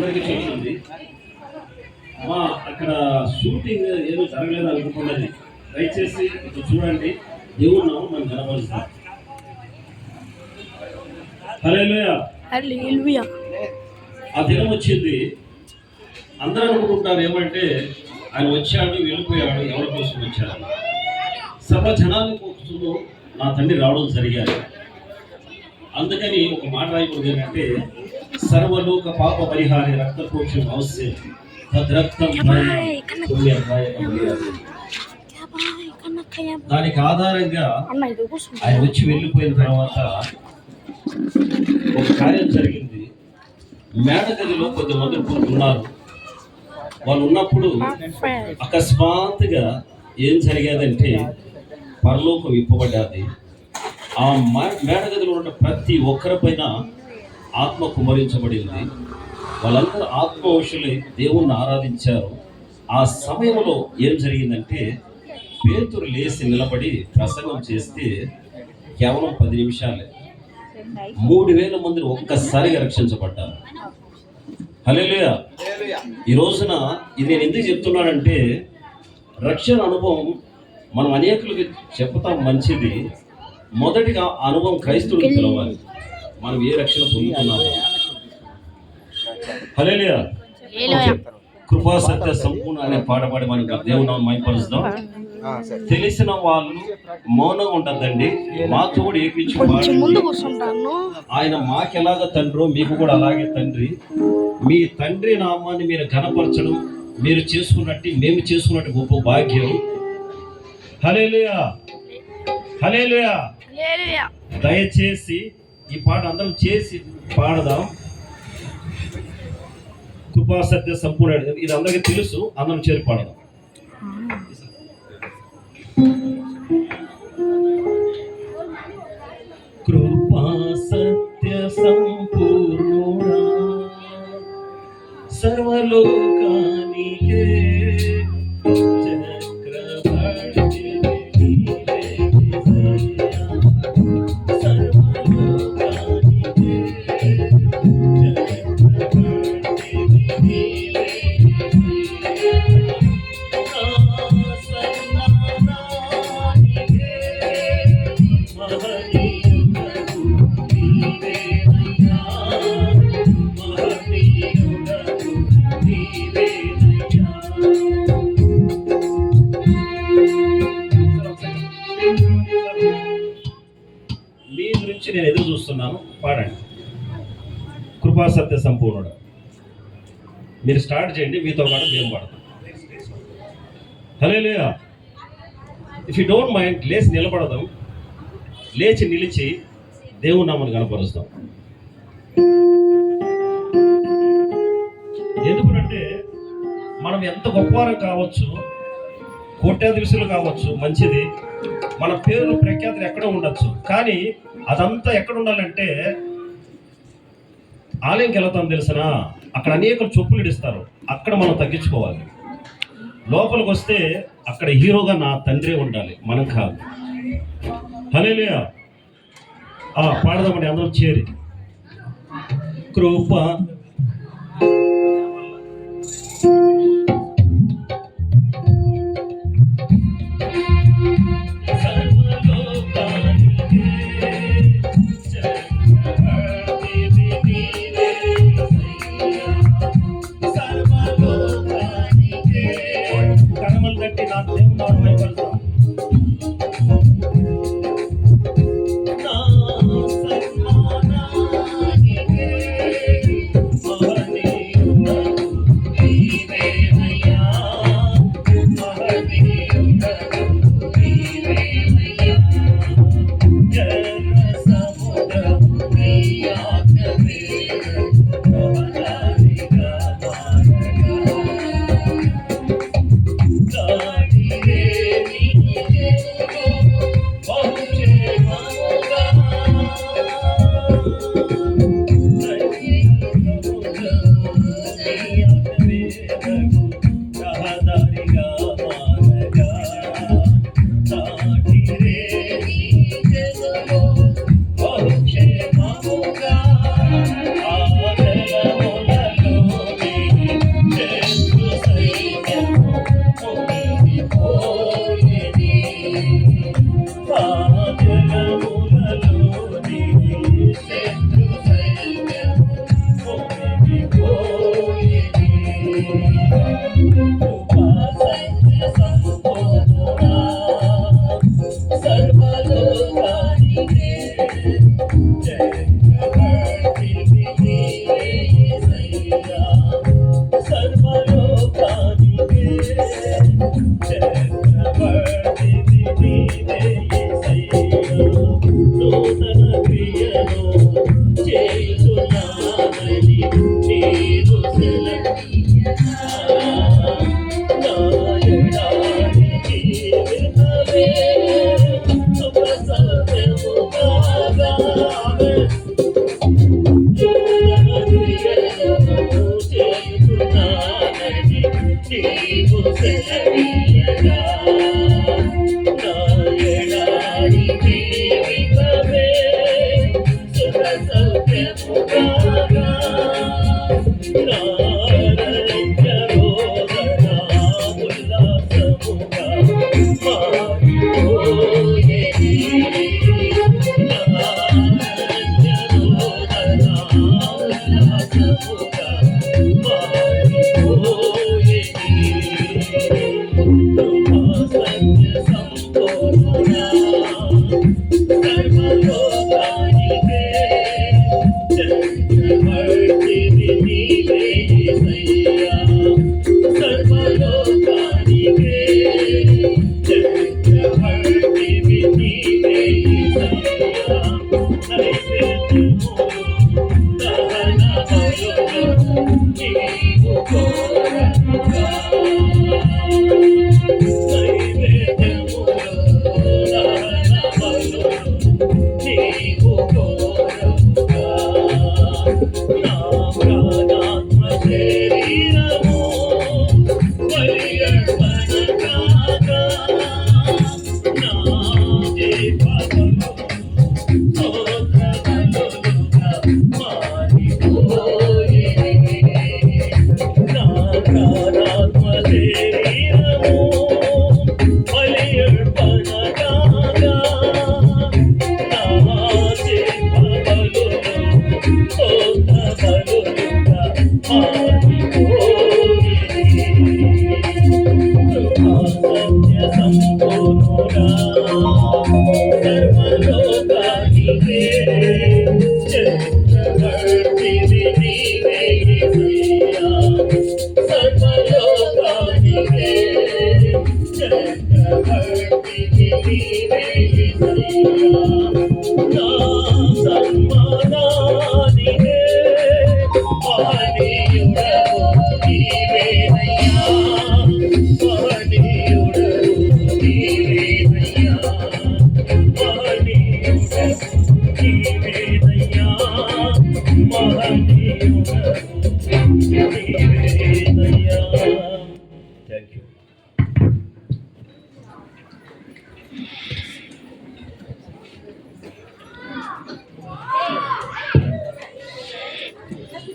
అందరికీ చెప్తుంది మా అక్కడ షూటింగ్ ఏమీ జరగలేదు అనుకుంటున్నది. దయచేసి ఇక్కడ చూడండి, దేవుడు నామం మనం కనబరుస్తాం. హల్లెలూయా. ఆ దినం వచ్చింది. అందరూ అనుకుంటారు ఏమంటే ఆయన వచ్చాడు వెళ్ళిపోయాడు, ఎవరి కోసం వచ్చాడు. సభ జనాల కోసం నా తండ్రి రావడం జరిగారు. అందుకని ఒక మాట రాయకూడదు ఏంటంటే సర్వలోక పాప పరిహారి రక్తపోషం అవశ్యం తద్రక్తం దానికి ఆధారంగా ఆయన వచ్చి వెళ్ళిపోయిన తర్వాత ఒక కార్యం జరిగింది. మేడగదిలో కొద్దిమంది ఉన్నారు. వాళ్ళు ఉన్నప్పుడు అకస్మాత్తుగా ఏం జరిగేదంటే పరలోకం విప్పబడ్డది. ఆ మేడగదిలో ఉన్న ప్రతి ఒక్కరి పైన ఆత్మ కుమరించబడింది. వాళ్ళందరూ ఆత్మవశులై దేవుణ్ణి ఆరాధించారు. ఆ సమయంలో ఏం జరిగిందంటే పేతురు లేచి నిలబడి ప్రసంగం చేస్తే కేవలం 10 నిమిషాలే 3000 మంది ఒక్కసారిగా రక్షించబడ్డారు. హల్లెలూయా. ఈ రోజున ఇది నేను ఎందుకు చెప్తున్నానంటే రక్షణ అనుభవం మనం అనేకులకి చెప్తాం మంచిది. మొదటిగా అనుభవం క్రైస్తవులకు తెలవాలి, మనం ఏ రక్షణ పొందుతున్నాము. హల్లెలూయా. కృపా సత్య సంపూర్ణ అనే పాట పాడి మనం దేవుని మైపరుస్తాం. తెలిసిన వాళ్ళు మౌనంగా ఉండద్దండి, మాతో కూడా ఏకించి ఆయన మాకెలాగ తండ్రో మీకు కూడా అలాగే తండ్రి. మీ తండ్రి నామాన్ని మీరు ఘనపరచడం మీరు చేసుకున్నట్టు మేము చేసుకున్నట్టు గొప్ప భాగ్యం. హల్లెలూయా. హల్లెలూయా. దయచేసి ఈ పాట అందరం చేసి పాడదాం. కృపా సత్య సంపూర్ణ, ఇది అందరికీ తెలుసు, అందరం చేరి పాడదాం. కృపా సత్య సంపూర్ణుడా సర్వలోకానికే నేను ఎదురు చూస్తున్నాను. పాడండి కృపా సత్య సంపూర్ణుడు. మీరు స్టార్ట్ చేయండి, మీతో పాటు మేము పాడతాం. హల్లెలూయా. ఇఫ్ యూ డోంట్ మైండ్ లేచి నిలబడదాం. లేచి నిలిచి దేవుని నామమును కనపరుస్తాం. ఎందుకంటే మనం ఎంత గొప్పవారం కావచ్చు, కోట్యాధీశులు కావచ్చు, మంచిది, మన పేరు ప్రఖ్యాతులు ఎక్కడ ఉండొచ్చు, కానీ అదంతా ఎక్కడ ఉండాలంటే ఆలయంకి వెళ్తాం తెలుసనా, అక్కడ అనేక చొప్పులు ఇస్తారు, అక్కడ మనం తగ్గించుకోవాలి. లోపలికి వస్తే అక్కడ హీరోగా నా తండ్రి ఉండాలి, మనం కాదు. హల్లెలూయా. పాడదామండి అందరం చేరి. కృప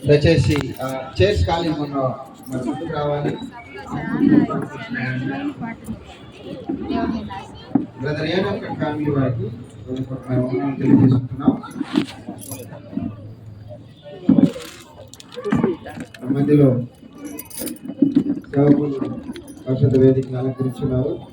దయచేసి చైర్స్ ఖాళీ మన ముందుకు రావాలి. బ్రదర్ ఏనొక్క ఫ్యామిలీ వారికి తెలియజేస్తున్నాం. మధ్యలో సేవకులు పరిషత్ వేదికను అలంకరించున్నారు.